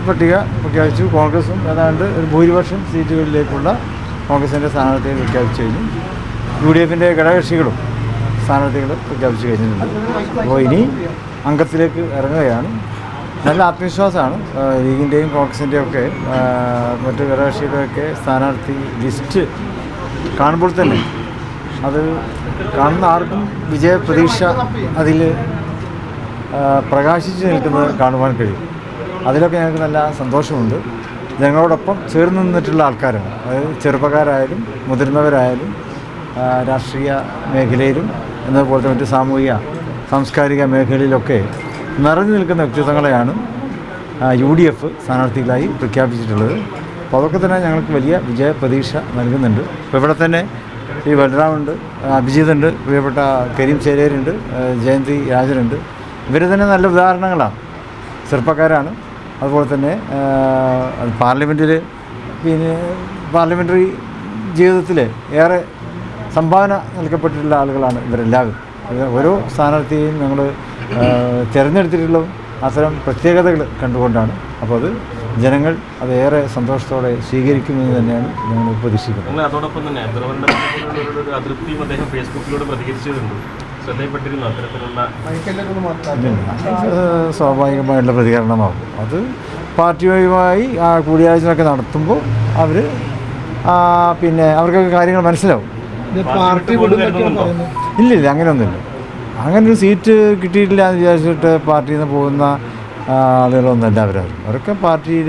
പട്ടിക പ്രഖ്യാപിച്ചു. കോൺഗ്രസും ഏതാണ്ട് ഒരു ഭൂരിപക്ഷം സീറ്റുകളിലേക്കുള്ള കോൺഗ്രസിൻ്റെ സ്ഥാനാർത്ഥിയെ പ്രഖ്യാപിച്ചു കഴിഞ്ഞു. UDFൻ്റെ ഘടകകക്ഷികളും സ്ഥാനാർത്ഥികൾ പ്രഖ്യാപിച്ചു കഴിഞ്ഞിട്ടുണ്ട്. അപ്പോൾ ഇനി അംഗത്തിലേക്ക് ഇറങ്ങുകയാണ്. നല്ല ആത്മവിശ്വാസമാണ്. ലീഗിൻ്റെയും കോൺഗ്രസിൻ്റെയും ഒക്കെ മറ്റ് ഘടകകക്ഷികളുടെയൊക്കെ സ്ഥാനാർത്ഥി ലിസ്റ്റ് കാണുമ്പോൾ തന്നെ അത് കാണുന്ന ആർക്കും വിജയപ്രതീക്ഷ അതിൽ പ്രകാശിച്ച് നിൽക്കുന്നത് കാണുവാൻ കഴിയും. അതിലൊക്കെ ഞങ്ങൾക്ക് നല്ല സന്തോഷമുണ്ട്. ഞങ്ങളോടൊപ്പം ചേർന്ന് നിന്നിട്ടുള്ള ആൾക്കാരാണ്. അതായത് ചെറുപ്പക്കാരായാലും മുതിർന്നവരായാലും രാഷ്ട്രീയ മേഖലയിലും എന്നതുപോലത്തെ മറ്റ് സാമൂഹിക സാംസ്കാരിക മേഖലയിലൊക്കെ നിറഞ്ഞു നിൽക്കുന്ന വ്യക്തിത്വങ്ങളെയാണ് UDF സ്ഥാനാർത്ഥികളായി പ്രഖ്യാപിച്ചിട്ടുള്ളത്. അപ്പോൾ അതൊക്കെ തന്നെ ഞങ്ങൾക്ക് വലിയ വിജയപ്രതീക്ഷ നൽകുന്നുണ്ട്. ഇപ്പോൾ ഇവിടെ തന്നെ ഈ ബലറാമുണ്ട്, അഭിജിത്തുണ്ട്, പ്രിയപ്പെട്ട കരീം ചേരേരുണ്ട്, ജയന്തി രാജനുണ്ട്. ഇവർ തന്നെ നല്ല ഉദാഹരണങ്ങളാണ്. ചെറുപ്പക്കാരാണ്. അതുപോലെ തന്നെ പാർലമെൻറ്റിൽ പാർലമെൻ്ററി ജീവിതത്തിൽ ഏറെ സംഭാവന നൽകപ്പെട്ടിട്ടുള്ള ആളുകളാണ് ഇവരെല്ലാവരും. ഓരോ സ്ഥാനാർത്ഥിയെയും ഞങ്ങൾ തിരഞ്ഞെടുത്തിട്ടുള്ള അത്തരം പ്രത്യേകതകൾ കണ്ടുകൊണ്ടാണ്. അപ്പോൾ അത് ജനങ്ങൾ അതേറെ സന്തോഷത്തോടെ സ്വീകരിക്കുമെന്ന് തന്നെയാണ് ഞങ്ങൾ പ്രതീക്ഷിക്കുന്നത്. അതോടൊപ്പം തന്നെ അതൃപ്തിയും അദ്ദേഹം ഫേസ്ബുക്കിലൂടെ പ്രതികരിച്ചിട്ടുണ്ട്. സ്വാഭാവികമായിട്ടുള്ള പ്രതികരണമാകും. അത് പാർട്ടിയുമായി കൂടിയാലോചനയൊക്കെ നടത്തുമ്പോൾ അവർ അവർക്കൊക്കെ കാര്യങ്ങൾ മനസ്സിലാവും. ഇല്ലില്ല, അങ്ങനെയൊന്നുമില്ല. അങ്ങനൊരു സീറ്റ് കിട്ടിയിട്ടില്ല എന്ന് വിചാരിച്ചിട്ട് പാർട്ടിയിൽ നിന്ന് പോകുന്ന ആളുകളൊന്നുമല്ല അവരൊക്കെ പാർട്ടിയിൽ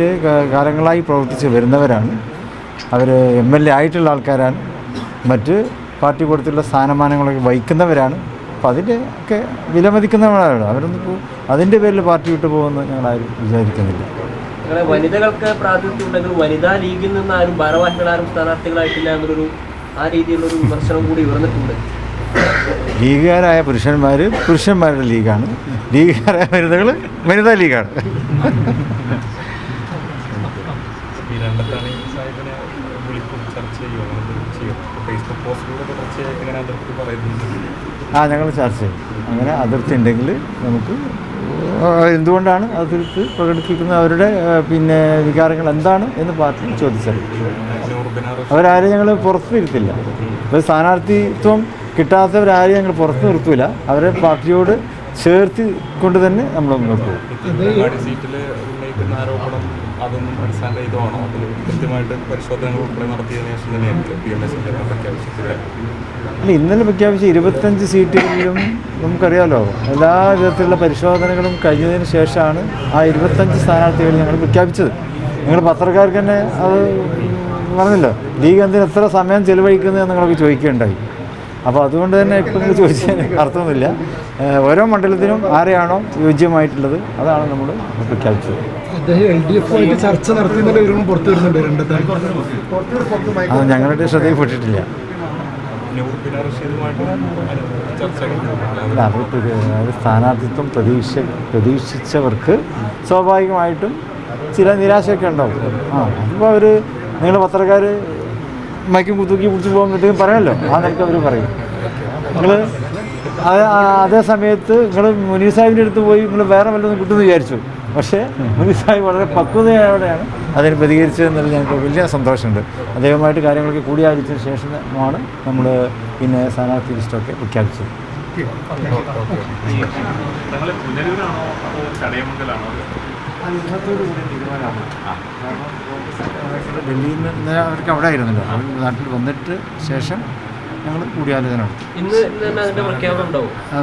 കാലങ്ങളായി പ്രവർത്തിച്ച് വരുന്നവരാണ്. അവർ MLA ആയിട്ടുള്ള ആൾക്കാരാണ്. മറ്റ് പാർട്ടി കൊടുത്തുള്ള സ്ഥാനമാനങ്ങളൊക്കെ വഹിക്കുന്നവരാണ്. അപ്പോൾ അതിൻ്റെ ഒക്കെ വിലമതിക്കുന്നവരാണ്. അവരൊന്നും ഇപ്പോൾ അതിൻ്റെ പേരിൽ പാർട്ടി വിട്ടു പോകുമെന്ന് ഞങ്ങളാരും വിചാരിക്കുന്നില്ല. വനിതകൾക്ക് പ്രാതിനിധ്യം ഉണ്ടെങ്കിൽ വനിതാ ലീഗിൽ നിന്ന് ആരും ഭാരവാഹികളാരും സ്ഥാനാർത്ഥികളായിട്ടില്ല എന്നൊരു ആ രീതിയിലുള്ളൊരു വിമർശനം കൂടി ഉയർന്നിട്ടുണ്ട്. ലീഗുകാരായ പുരുഷന്മാരുടെ ലീഗാണ്, ലീഗുകാരായ വനിതകൾ വനിതാ ലീഗാണ്. ഞങ്ങൾ ചർച്ച ചെയ്യും. അങ്ങനെ അതിർത്തി ഉണ്ടെങ്കിൽ നമുക്ക് എന്തുകൊണ്ടാണ് അതിർത്തി പ്രകടിപ്പിക്കുന്നത്, അവരുടെ വികാരങ്ങൾ എന്താണ് എന്ന് പാർട്ടി ചോദിച്ചറിയും. അവരാരും ഞങ്ങൾ പുറത്ത് ഇരുത്തില്ല. ഇപ്പോൾ സ്ഥാനാർത്ഥിത്വം കിട്ടാത്തവരാരും ഞങ്ങൾ പുറത്ത് നിർത്തൂല. അവരെ പാർട്ടിയോട് ചേർത്തി കൊണ്ട് തന്നെ നമ്മൾ മുന്നോട്ട് പോകും. അല്ല, ഇന്നലെ പ്രഖ്യാപിച്ച 25 സീറ്റുകളിലും നമുക്കറിയാമല്ലോ എല്ലാ വിധത്തിലുള്ള പരിശോധനകളും കഴിഞ്ഞതിന് ശേഷമാണ് ആ 25 സ്ഥാനാർത്ഥികൾ ഞങ്ങൾ പ്രഖ്യാപിച്ചത്. നിങ്ങൾ പത്രക്കാർക്ക് തന്നെ അത് പറഞ്ഞല്ലോ, ലീഗ് എന്തിന് എത്ര സമയം ചെലവഴിക്കുന്നത് നിങ്ങളൊക്കെ ചോദിക്കുകയുണ്ടായി. അപ്പോൾ അതുകൊണ്ട് തന്നെ ഇപ്പം നിങ്ങൾ ചോദിച്ചതിന് അർത്ഥമൊന്നുമില്ല. ഓരോ മണ്ഡലത്തിനും ആരെയാണോ യോജ്യമായിട്ടുള്ളത് അതാണ് നമ്മൾ പ്രഖ്യാപിച്ചത്. അത് ഞങ്ങളുടെ ശ്രദ്ധയിൽപ്പെട്ടിട്ടില്ല. അവർ സ്ഥാനാർത്ഥിത്വം പ്രതീക്ഷിച്ചവർക്ക് സ്വാഭാവികമായിട്ടും ചില നിരാശയൊക്കെ ഉണ്ടാവും. അതിപ്പോൾ അവർ നിങ്ങൾ പത്രക്കാർ മൈക്കും കുത്തൂക്കി പിടിച്ച് പോകുമ്പോഴത്തേക്കും പറയണല്ലോ, ആ നിലയ്ക്ക് അവർ പറയും. നിങ്ങൾ അതേ സമയത്ത് നിങ്ങൾ മുനീർ സാഹിബിൻ്റെ അടുത്ത് പോയി നിങ്ങൾ വേറെ വല്ലതും കിട്ടുമെന്ന് വിചാരിച്ചു. പക്ഷേ മുനീർ സാഹിബ് വളരെ പക്വതയോടെയാണ് അതിന് പ്രതികരിച്ചതെന്നതിൽ ഞങ്ങൾക്ക് വലിയ സന്തോഷമുണ്ട്. അദ്ദേഹവുമായിട്ട് കാര്യങ്ങളൊക്കെ കൂടിയാലോചിച്ചതിന് ശേഷമാണ് നമ്മൾ സ്ഥാനാർത്ഥി ലിസ്റ്റൊക്കെ പ്രഖ്യാപിച്ചത്. ഇന്നത്തോടുകൂടി തീരുമാനമാണ്. ഡൽഹിയിൽ നിന്ന് അവർക്ക് അവിടെ ആയിരുന്നല്ലോ, അവർ നാട്ടിൽ വന്നിട്ട് ശേഷം ഞങ്ങൾ കൂടിയാലോചന നടത്തും.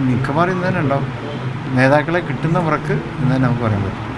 മിക്കവാറും ഇന്ന് തന്നെ ഉണ്ടാവും. നേതാക്കളെ കിട്ടുന്ന മുറക്ക് ഇന്ന് തന്നെ നമുക്ക് പറയാൻ പറ്റും.